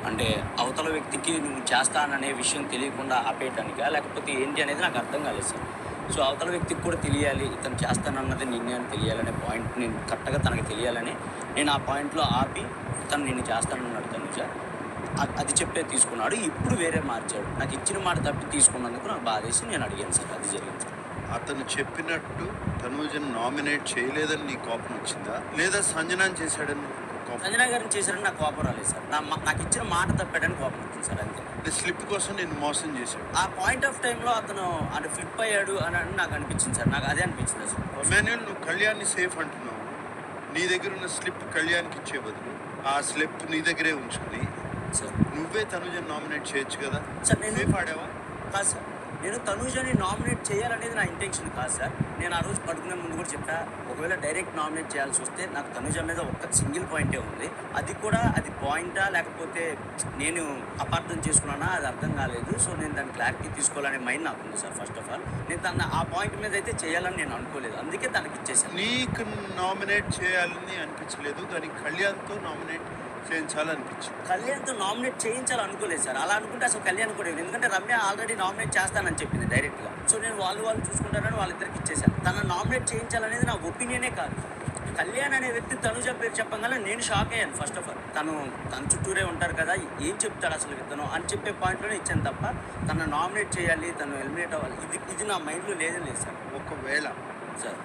అంటే అవతల వ్యక్తికి నువ్వు చేస్తాననే విషయం తెలియకుండా ఆపేయటానికా? లేకపోతే ఏంటి అనేది నాకు అర్థం కాలేదు సార్. సో, అవతల వ్యక్తికి కూడా తెలియాలి, ఇతను చేస్తానన్నది నిన్నే అని తెలియాలనే పాయింట్ నేను కరెక్ట్‌గా తనకి తెలియాలని నేను ఆ పాయింట్‌లో ఆపి, తను నిన్ను చేస్తానన్నాడు తనుజ. అది చెప్పే తీసుకున్నాడు. ఇప్పుడు వేరే మార్చాడు. నాకు ఇచ్చిన మాట తప్పి తీసుకున్నందుకు నాకు బాధేసి నేను అడిగాను సార్. అది జరిగింది సార్. అతను చెప్పినట్టు తనూజను నామినేట్ చేయలేదని నీ కోపం వచ్చిందా, లేదా సంజనాన్ని చేశాడని కోపం? సంజన గారిని చేశారని నాకు కోపం రాలేదు సార్. నాకు ఇచ్చిన మాట తప్పాడని కోపం వచ్చింది సార్ అంతే. స్లిప్ కోసం నేను మోసం చేశాడు. ఆ పాయింట్ ఆఫ్ టైంలో అతను అంటే ఫ్లిప్ అయ్యాడు అని నాకు అనిపించింది సార్. నాకు అదే అనిపించింది సార్. మాన్యువల్, నువ్వు కళ్యాణ్ని సేఫ్ అంటున్నావు. నీ దగ్గర ఉన్న స్లిప్ కళ్యాణ్కి ఇచ్చే బదులు ఆ స్లిప్ నీ దగ్గరే ఉంచుకుని సార్ నువ్వే తనుజని నామినేట్ చేయొచ్చు కదా సార్. నేను సేఫ్ ఆడావా? కాదు సార్, నేను తనుజని నామినేట్ చేయాలనేది నా ఇంటెన్షన్ కాదు సార్. నేను ఆ రోజు పడుకునే ముందు కూడా చెప్పా, ఒకవేళ డైరెక్ట్ నామినేట్ చేయాల్సి వస్తే నాకు తనుజ మీద ఒక్క సింగిల్ పాయింటే ఉంది. అది కూడా అది పాయింటా లేకపోతే నేను అపార్థం చేసుకున్నానా అది అర్థం కాలేదు. సో నేను దాని క్లారిటీ తీసుకోవాలనే మైండ్ నాకు ఉంది సార్. ఫస్ట్ ఆఫ్ ఆల్ నేను తన ఆ పాయింట్ మీద అయితే చేయాలని నేను అనుకోలేదు, అందుకే తనకి ఇచ్చేసాను. నీకు నామినేట్ చేయాలని అనిపించలేదు, దానికి కళ్యాణ్తో నామినేట్ చేయించాలనిపించింది. కళ్యాణ్తో నామినేట్ చేయించాలనుకోలేదు సార్. అలా అనుకుంటే అసలు కళ్యాణ్ కూడా ఎందుకంటే రమ్య ఆల్రెడీ నామినేట్ చేస్తానని చెప్పింది డైరెక్ట్గా. సో నేను వాళ్ళు చూసుకుంటారని వాళ్ళిద్దరికి ఇచ్చేసాను. తన నామినేట్ చేయించాలనేది నా ఒపీనియనే కాదు. కళ్యాణ్ అనే వ్యక్తి తనుజ పేరు చెప్పగానే నేను షాక్ అయ్యాను. ఫస్ట్ ఆఫ్ ఆల్ తన చుట్టూరే ఉంటారు కదా, ఏం చెప్తాడు అసలు ఇతను అని చెప్పే పాయింట్లోనే ఇచ్చాను తప్ప తను నామినేట్ చేయాలి, తను ఎలిమినేట్ అవ్వాలి ఇది నా మైండ్లో లేదు సార్. ఒకవేళ సార్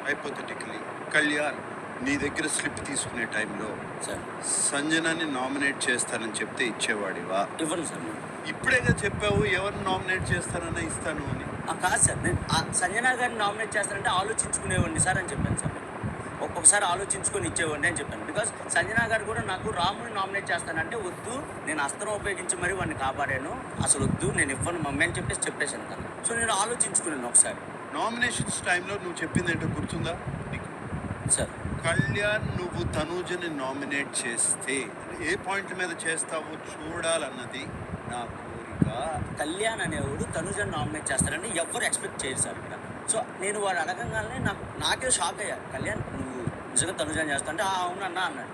హైపోథెటికలీ కళ్యాణ్ నీ దగ్గర స్లిప్ తీసుకునే టైంలో సార్ సంజనాన్ని నామినేట్ చేస్తానని చెప్తే ఇచ్చేవాడివా? ఇవ్వను సార్. ఇప్పుడేగా చెప్పావు ఎవరిని నామినేట్ చేస్తానన్నా ఇస్తాను అని. కాదు సార్, నేను సంజన గారిని నామినేట్ చేస్తానంటే ఆలోచించుకునేవాడిని సార్ అని చెప్పాను సార్. ఒక్కొక్కసారి ఆలోచించుకొని ఇచ్చేవాడిని అని చెప్పాను. బికాస్ సంజన గారు కూడా నాకు రాముని నామినేట్ చేస్తానంటే వద్దు, నేను అస్త్రం ఉపయోగించి మరీ వాడిని కాపాడాను, అసలు వద్దు నేను ఇవ్వను మమ్మీ అని చెప్పేసాను తను. సో నేను ఆలోచించుకున్నాను ఒకసారి. నామినేషన్స్ టైంలో నువ్వు చెప్పింది ఏంటో గుర్తుందా నీకు? సార్ కళ్యాణ్ నువ్వు తనూజని నామినేట్ చేస్తే ఏ పాయింట్ మీద చేస్తావో చూడాలన్నది నా కోరిక. కళ్యాణ్ అనేవాడు తనుజని నామినేట్ చేస్తారని ఎవ్వరు ఎక్స్పెక్ట్ చేయరు సార్ ఇక్కడ. సో నేను వాడు అడగంగానే నాకే షాక్ అయ్యాను. కళ్యాణ్ నువ్వు నిజంగా తనుజని చేస్తా అంటే అవునన్నా అన్నాడు.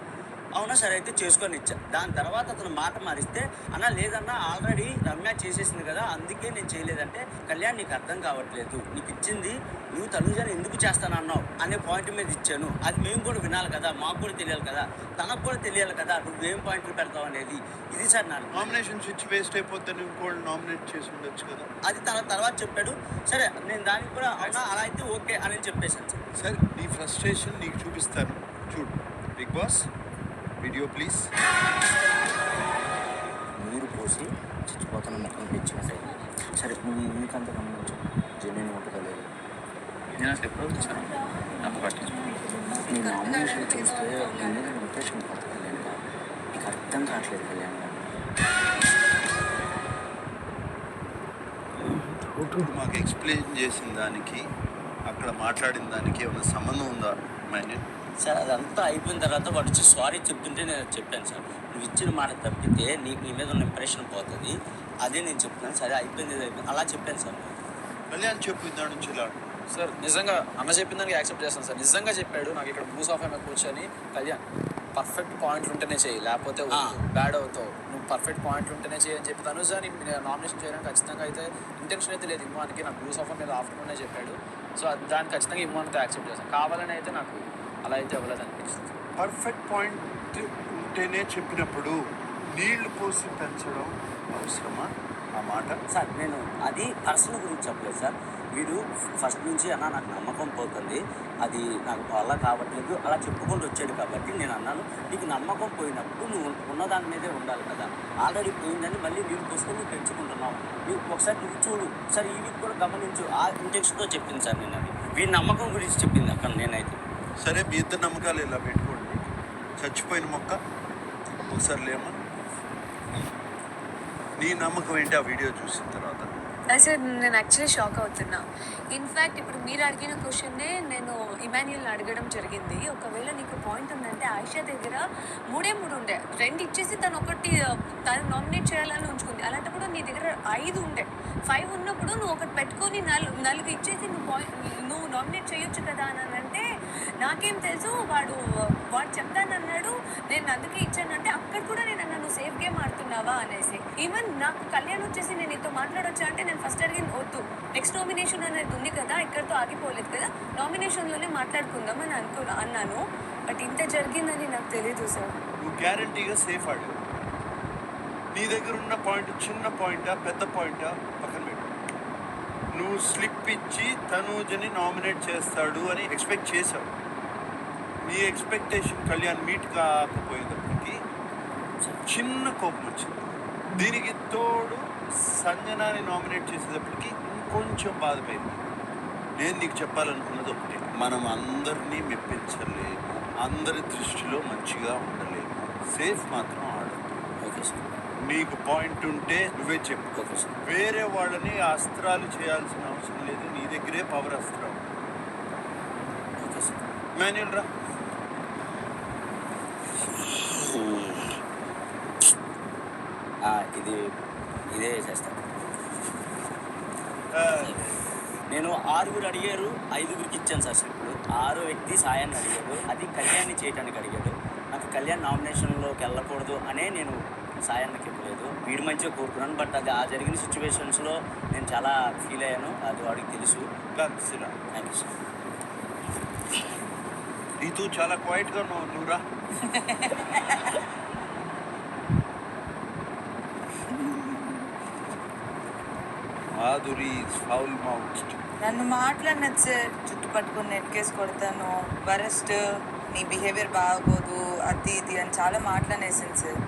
అవునా సరే అయితే చేసుకొని ఇచ్చా. దాని తర్వాత అతను మాట మారిస్తే అన్నా లేదన్నా ఆల్రెడీ రమ్య చేసేసింది కదా అందుకే నేను చేయలేదంటే, కళ్యాణ్ నీకు అర్థం కావట్లేదు, నీకు ఇచ్చింది నువ్వు తనుజని ఎందుకు చేస్తానన్నావు అనే పాయింట్ మీద ఇచ్చాను. అది మేము కూడా వినాలి కదా, మాకు కూడా తెలియాలి కదా, తనకు కూడా తెలియాలి కదా నువ్వేం పాయింట్లు పెడతావు అనేది. ఇది సార్ నా నామినేషన్ స్విచ్ వేస్ట్ అయిపోతే నువ్వు కూడా నామినేట్ చేసి ఉండొచ్చు కదా. అది తన తర్వాత చెప్పాడు. సరే నేను దానికి కూడా అవునా అలా అయితే ఓకే అని చెప్పేశాను సార్. సరే నీ ఫ్రస్ట్రేషన్ నీకు చూపిస్తాను చూడు. Bigg Boss video please. నీరు పోసి చచ్చిపోతున్న మొక్కను పెంచినట్టు సరే మీకు అంత గమనించు జెన్యున్ ఉంటుందలేదు. నేను అసలు ఎప్పుడో వచ్చాను నమ్మ పట్టించుకుని నీ నామినేషన్ చూస్తే నేను ఇంప్రెషన్ పోతుంది కళ్యాణ్ గారు. నీకు అర్థం కావట్లేదు కళ్యాణ్ గారు. మాకు ఎక్స్ప్లెయిన్ చేసిన దానికి అక్కడ మాట్లాడిన దానికి ఏమైనా సంబంధం ఉందా మైండ్? సార్ అదంతా అయిపోయిన తర్వాత వాడు వచ్చి సారీ చెప్తుంటే నేను చెప్పాను సార్. నువ్వు ఇచ్చిన మాట తప్పితే నీకు నీ మీద ఉన్న ఇంప్రెషన్ పోతుంది, అదే నేను చెప్తున్నాను. సరే అయిపోయింది అలా చెప్పాను సార్. కళ్యాణ్ చెప్పు దాని నుంచి ఇలా సార్ నిజంగా అన్న చెప్పిన దానికి యాక్సెప్ట్ చేస్తాను సార్. నిజంగా చెప్పాడు నాకు ఇక్కడ బ్లూ సాఫ్ మీద కూర్చొని కళ్యాణ్ పర్ఫెక్ట్ పాయింట్లు ఉంటేనే చేయి, లేకపోతే బ్యాడ్ అవుతావు, నువ్వు పర్ఫెక్ట్ పాయింట్లు ఉంటేనే చేయి అని చెప్పి తనుజని నామినేషన్ చేయడానికి ఖచ్చితంగా అయితే ఇంటెన్షన్ అయితే లేదు ఇమ్మానికి. నాకు బ్లూ సాఫ్ మీద ఆఫ్టర్నూనే చెప్పాడు. సో దాన్ని ఖచ్చితంగా ఇమ్మాన్తో యాక్సెప్ట్ చేస్తాను. కావాలని అయితే నాకు అలా అయితే అవ్వలేదు అనిపిస్తుంది. పర్ఫెక్ట్ పాయింట్ ఉంటేనే చెప్పినప్పుడు నీళ్లు పోసి పెంచడం అవసరమా ఆ మాట? సార్ నేను అది పర్సన్ గురించి చెప్పలేదు సార్. వీడు ఫస్ట్ నుంచి అన్న నాకు నమ్మకం పోతుంది, అది నాకు వల్ల కావట్లేదు అలా చెప్పుకుంటూ వచ్చాడు కాబట్టి నేను అన్నాను నీకు నమ్మకం పోయినప్పుడు నువ్వు ఉన్నదాని మీదే ఉండాలి కదా, ఆల్రెడీ పోయిందని మళ్ళీ నీళ్ళు పోసుకొని నువ్వు పెంచుకుంటున్నావు, నువ్వు ఒకసారి నువ్వు చూడు సార్, ఈ వీక్ కూడా గమనించు ఆ ఇంటెన్షన్తో చెప్పింది సార్. నేను అది వీడి నమ్మకం గురించి చెప్పింది అక్కడ నేనైతే. సరే మీ ఇద్దరు నమ్మకాలు ఇలా పెట్టుకోండి. చచ్చిపోయిన మొక్క ఒకసారి లేమా, నీ నమ్మకం ఏంటి ఆ వీడియో చూసిన తర్వాత? సార్ నేను యాక్చువల్లీ షాక్ అవుతున్నా. ఇన్ఫ్యాక్ట్ ఇప్పుడు మీరు అడిగిన క్వశ్చన్నే నేను ఇమాన్యుయల్ని అడగడం జరిగింది. ఒకవేళ నీకు పాయింట్ ఉందంటే ఆయిషా దగ్గర 3 ఉండే, 2 ఇచ్చేసి తను నామినేట్ చేయాలని ఉంచుకుంది. అలాంటప్పుడు నీ దగ్గర 5 ఉండే, 5 ఉన్నప్పుడు నువ్వు ఒకటి పెట్టుకొని 4 ఇచ్చేసి నువ్వు నామినేట్ చేయొచ్చు కదా అని అంటే నాకేం తెలుసు వాడు చెప్తానన్నాడు, నేను అందుకే ఇచ్చానంటే అక్కడ కూడా నేను అన్నాను సేఫ్ సేఫ్ గేమ్ ఆడుతున్నావా అనేసి. ఈవెన్ నాకు కళ్యాణ్ వచ్చేసి నేను నీతో మాట్లాడొచ్చా అంటే నేను ఫస్ట్ అడిగిన వద్దు, నెక్స్ట్ నామినేషన్ అనేది ఉంది కదా, ఇక్కడితో ఆగిపోలేదు కదా, నామినేషన్లోనే మాట్లాడుకుందాం అని అన్నాను. బట్ ఇంత జరిగిందని నాకు తెలియదు సార్. నువ్వు గ్యారంటీగా సేఫ్ ఆడు. నీ దగ్గర ఉన్న పాయింట్ చిన్న పాయింటా పెద్ద పాయింటా పక్కన పెట్టు. నువ్వు స్లిప్ ఇచ్చి తనూజని నామినేట్ చేస్తాడు అని ఎక్స్పెక్ట్ చేశావు. నీ ఎక్స్పెక్టేషన్ కళ్యాణ్ మీట్ కాకపోయేటప్పటికి చిన్న కోపం వచ్చింది. దీనికి తోడు సంజనాని నామినేట్ చేసేటప్పటికి ఇంకొంచెం బాధపోయింది. నేను నీకు చెప్పాలనుకున్నది ఒకటే, మనం అందరినీ మెప్పించలేము, అందరి దృష్టిలో మంచిగా ఉండలేము. సేఫ్ మాత్రం ఆడదు. Okay sir. నీకు పాయింట్ ఉంటే నువ్వే చెప్పు. Okay sir. వేరే వాళ్ళని అస్త్రాలు చేయాల్సిన అవసరం లేదు. నీ దగ్గరే పవర్ అస్త్రం. Okay sir. మాన్యుల్ రా. ఇదే చేస్తాను. ఆ, నేను 6 అడిగారు, 5కి ఇచ్చాను సార్ స్లిప్లు. 6 వ్యక్తి సాయాన్ని అడిగాడు, అది కళ్యాణ్ని చేయడానికి అడిగాడు. నాకు కళ్యాణ్ నామినేషన్లోకి వెళ్ళకూడదు అనే నేను సాయానికి ఇవ్వలేదు. వీడు మంచిగా కోరుకున్నాను. బట్ అది ఆ జరిగిన సిచ్యువేషన్స్లో నేను చాలా ఫీల్ అయ్యాను. అది వాడికి తెలుసు. Thank you sir. నీతో చాలా క్వైట్గా ఉన్నావు. నువ్వు రా. Madhuri foul mouth. నన్ను మాట్లాడినది సార్, చుట్టు పట్టుకుని నెట్కేసి కొడతాను, వరస్ట్, నీ బిహేవియర్ బాగోదు, అది ఇది అని చాలా మాట్లాడేసింది సార్.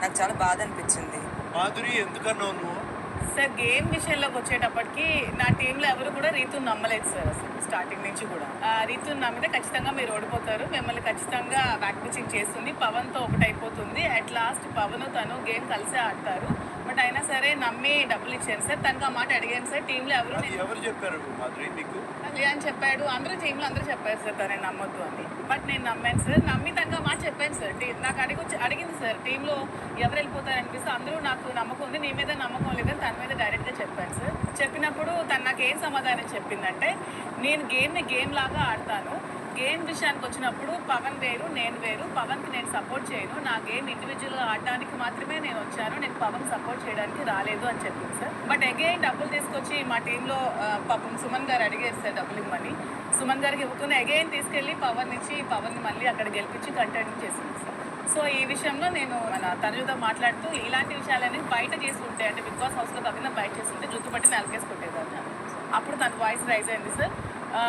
నాకు చాలా బాధ అనిపించింది. మాధురి ఎందుకన్నావు నువ్వు? సార్ గేమ్ విషయంలోకి వచ్చేటప్పటికి నా టీంలో ఎవరు కూడా రీతుని నమ్మలేదు సార్. అసలు స్టార్టింగ్ నుంచి కూడా రీతుని నమ్మితే ఖచ్చితంగా మీరు ఓడిపోతారు, మిమ్మల్ని ఖచ్చితంగా బ్యాక్ పిచింగ్ చేస్తుంది, పవన్తో ఒకటైపోతుంది, అట్ లాస్ట్ పవన్ తను గేమ్ కలిసే ఆడతారు. బట్ అయినా సరే నమ్మి డబ్బులు ఇచ్చాను సార్. తనకు ఆ మాట అడిగాను సార్. టీంలో ఎవరు చెప్పారు మాధురి మీకు? కళ్యాణ్ చెప్పాడు, అందరూ టీంలో అందరూ చెప్పారు సార్ తనే నమ్మొద్దు అని. బట్ నేను నమ్మాను సార్. నమ్మి తనకు ఆ మాట చెప్పాను సార్. నాకు అడిగింది సార్, టీంలో ఎవరు వెళ్ళిపోతారు అనిపిస్తే అందరూ నాకు నమ్మకం ఉంది, నీ మీద నమ్మకం లేదని తన మీద డైరెక్ట్గా చెప్పాను సార్. చెప్పినప్పుడు తను నాకు ఏం సమాధానం చెప్పిందంటే, నేను గేమ్ని గేమ్ లాగా ఆడతాను, గేమ్ విషయానికి వచ్చినప్పుడు పవన్ వేరు నేను వేరు, పవన్కి నేను సపోర్ట్ చేయను, నా గేమ్ ఇండివిజువల్గా ఆడడానికి మాత్రమే నేను వచ్చాను, నేను పవన్ సపోర్ట్ చేయడానికి రాలేదు అని చెప్పింది సార్. బట్ అగైన్ డబ్బులు తీసుకొచ్చి మా టీంలో పాపం సుమన్ గారు అడిగారు సార్ డబ్బులు ఇవ్వమని. సుమన్ గారికి ఇవ్వకుండా అగైన్ తీసుకెళ్ళి పవన్ని మళ్ళీ అక్కడ గెలిపించి కంటెంట్ చేసింది సార్. సో ఈ విషయంలో నేను మన తనుజతో మాట్లాడుతూ ఇలాంటి విషయాలన్నీ బయట చేసి ఉంటే, అంటే బిగ్ బాస్ హౌస్లో కాకుండా బయట చేసి ఉంటే జుట్టు పట్టి నలికేసి కొట్టేదాన్ని. అప్పుడు తన వాయిస్ రైజ్ అయింది సార్.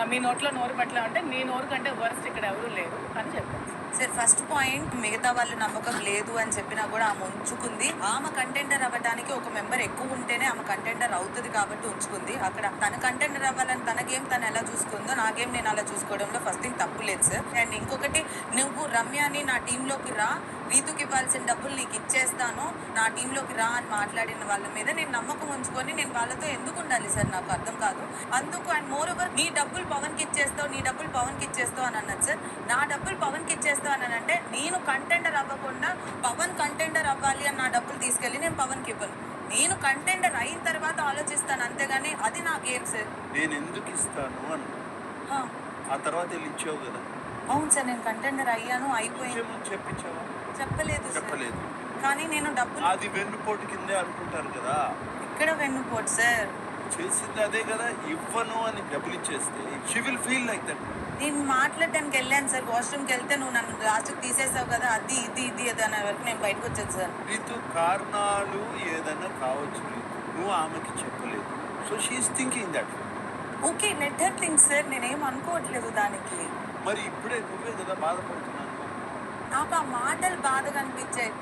మీ నోట్లో నోరు పట్ల అంటే నీ నోరు కంటే వరస్ట్ ఇక్కడ ఎవరు లేరు అని చెప్పాను సార్ ఫస్ట్ పాయింట్, మిగతా వాళ్ళు నమ్మకం లేదు అని చెప్పినా కూడా ఆమె ఉంచుకుంది. ఆమె కంటెండర్ అవ్వడానికి ఒక మెంబర్ ఎక్కువ ఉంటేనే ఆమె కంటెండర్ అవుతుంది కాబట్టి ఉంచుకుంది. అక్కడ తన కంటెండర్ అవ్వాలని తన గేమ్ తను ఎలా చూసుకుందో, నా గేమ్ నేను అలా చూసుకోవడంలో ఫస్ట్ థింగ్ తప్పు లేదు సార్. అండ్ ఇంకొకటి, నువ్వు రమ్యని నా టీంలోకి రా, రీతుకి ఇవ్వాల్సిన డబ్బులు నీకు ఇచ్చేస్తాను, నా టీంలోకి రా అని మాట్లాడిన వాళ్ళ మీద నేను నమ్మకం ఉంచుకొని నేను వాళ్ళతో ఎందుకు ఉండాలి సార్? నాకు అర్థం కాదు అందుకు. అండ్ మోర్ ఓవర్, నీ డబ్బులు పవన్కి ఇచ్చేస్తావు, నీ డబ్బులు పవన్కి ఇచ్చేస్తావు అని అన్నది సార్. నా డబ్బులు పవన్కి ఇచ్చేస్తావు అని అంటే నేను కంటెండర్ అవ్వకుండా పవన్ కంటెండర్ అవ్వాలి అని నా డబ్బులు తీసుకెళ్ళి నేను పవన్కి ఇవ్వను. నేను కంటెండర్ అయిన తర్వాత ఆలోచిస్తాను, అంతేగాని అది నా గేమ్ సార్. నేను ఎందుకు ఇస్తాను అని ఆ తర్వాత వెళ్ళి ఇచ్చావు కదా. అవును సార్, నేను కంటెండర్ అయ్యాను, అయిపోయాను. చెప్పించావా? చెప్పలేదు చెప్పలేదు. కానీ నేను డబ్బులు అది వెన్నుపోటు కిందే అనుకుంటారు కదా. ఇక్కడ వెన్నుపోటు సార్. చేసింది అదే కదా, ఇవ్వను అని డబ్బులు ఇచ్చేస్తే she will feel like that. నేను మాట్లాడడానికి వెళ్ళాను సార్, వాష్రూమ్కి వెళ్తే నువ్వు నన్ను లాస్ట్కి తీసేసావు కదా, అది ఇది అనే వరకు నేను బయటకు వచ్చాను సార్. నీతో కారణాలు ఏదైనా కావచ్చు, నువ్వు ఆమెకి చెప్పలేదు. So she is thinking that. Okay, let her think sir, నేనేం అనుకోవట్లేదు దానికి. మరి ఇప్పుడే నువ్వే కదా బాధపడుతున్నాను. నాకు ఆ మాటలు బాధగా అనిపించాయి.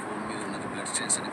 ఫోన్ మీద ఉన్నది బ్లడ్ స్టెయిన్స్ అని